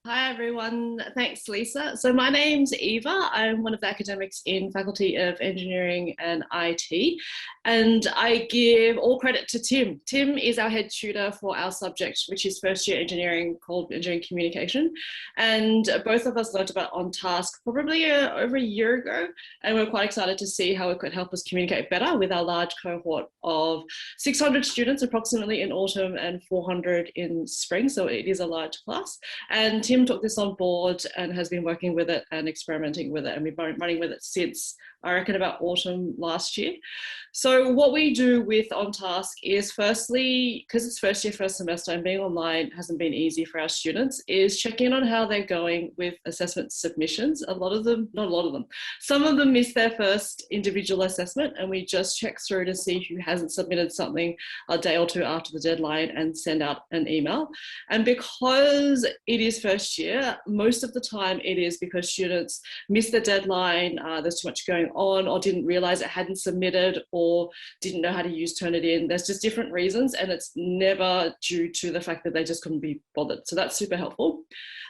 Hi everyone, thanks Lisa. So my name's Eva. I'm one of the academics in Faculty of Engineering and IT, and I give all credit to Tim. Tim is our head tutor for our subject, which is first year engineering called Engineering Communication. And both of us learned about OnTask probably over a year ago, and we're quite excited to see how it could help us communicate better with our large cohort of 600 students approximately in autumn and 400 in spring. So it is a large class. And Tim took this on board and has been working with it and experimenting with it. And we've been running with it since, I reckon, about autumn last year. So what we do with OnTask is, firstly, because it's first year, first semester, and being online hasn't been easy for our students, is check in on how they're going with assessment submissions. A lot of them, not a lot of them, some of them miss their first individual assessment, and we just check through to see who hasn't submitted something a day or two after the deadline and send out an email. And because it is first year, most of the time it is because students missed the deadline, there's too much going on, or didn't realize it hadn't submitted, or didn't know how to use Turnitin. There's just different reasons, and it's never due to the fact that they just couldn't be bothered. So that's super helpful.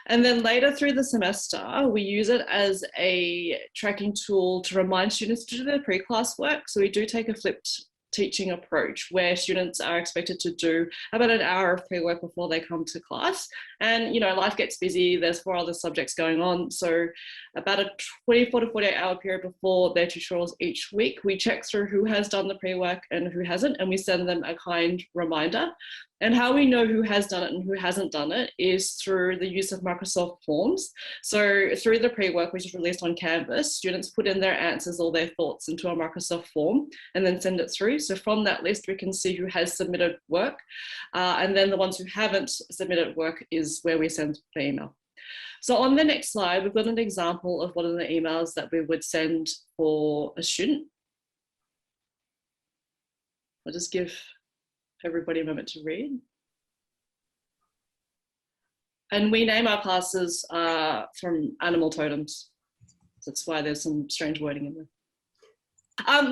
And then later through the semester, we use it as a tracking tool to remind students to do their pre-class work. So we do take a flipped teaching approach where students are expected to do about an hour of pre-work before they come to class. And, you know, life gets busy, there's 4 other subjects going on. So about a 24 to 48 hour period before their tutorials each week, we check through who has done the pre-work and who hasn't, and we send them a kind reminder. And how we know who has done it and who hasn't done it is through the use of Microsoft Forms. So through the pre-work, which is released on Canvas, students put in their answers or their thoughts into a Microsoft form and then send it through. So from that list, we can see who has submitted work. And then the ones who haven't submitted work is where we send the email. So on the next slide, we've got an example of one of the emails that we would send for a student. I'll just give everybody a moment to read. And we name our classes from animal totems. That's why there's some strange wording in there.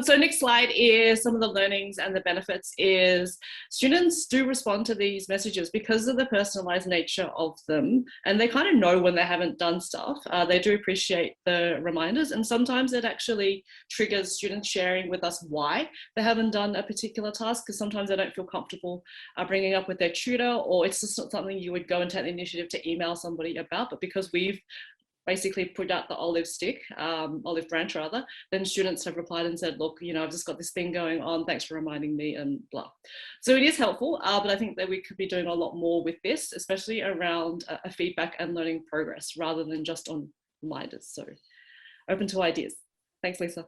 So next slide is some of the learnings and the benefits is students do respond to these messages because of the personalized nature of them, and they kind of know when they haven't done stuff. They do appreciate the reminders, and sometimes it actually triggers students sharing with us why they haven't done a particular task, because sometimes they don't feel comfortable bringing up with their tutor, or it's just not something you would go and take the initiative to email somebody about. But because we've basically put out the olive branch rather, then students have replied and said, look, you know, I've just got this thing going on, thanks for reminding me, and blah. So it is helpful, but I think that we could be doing a lot more with this, especially around a feedback and learning progress rather than just on reminders. So open to ideas. Thanks, Lisa.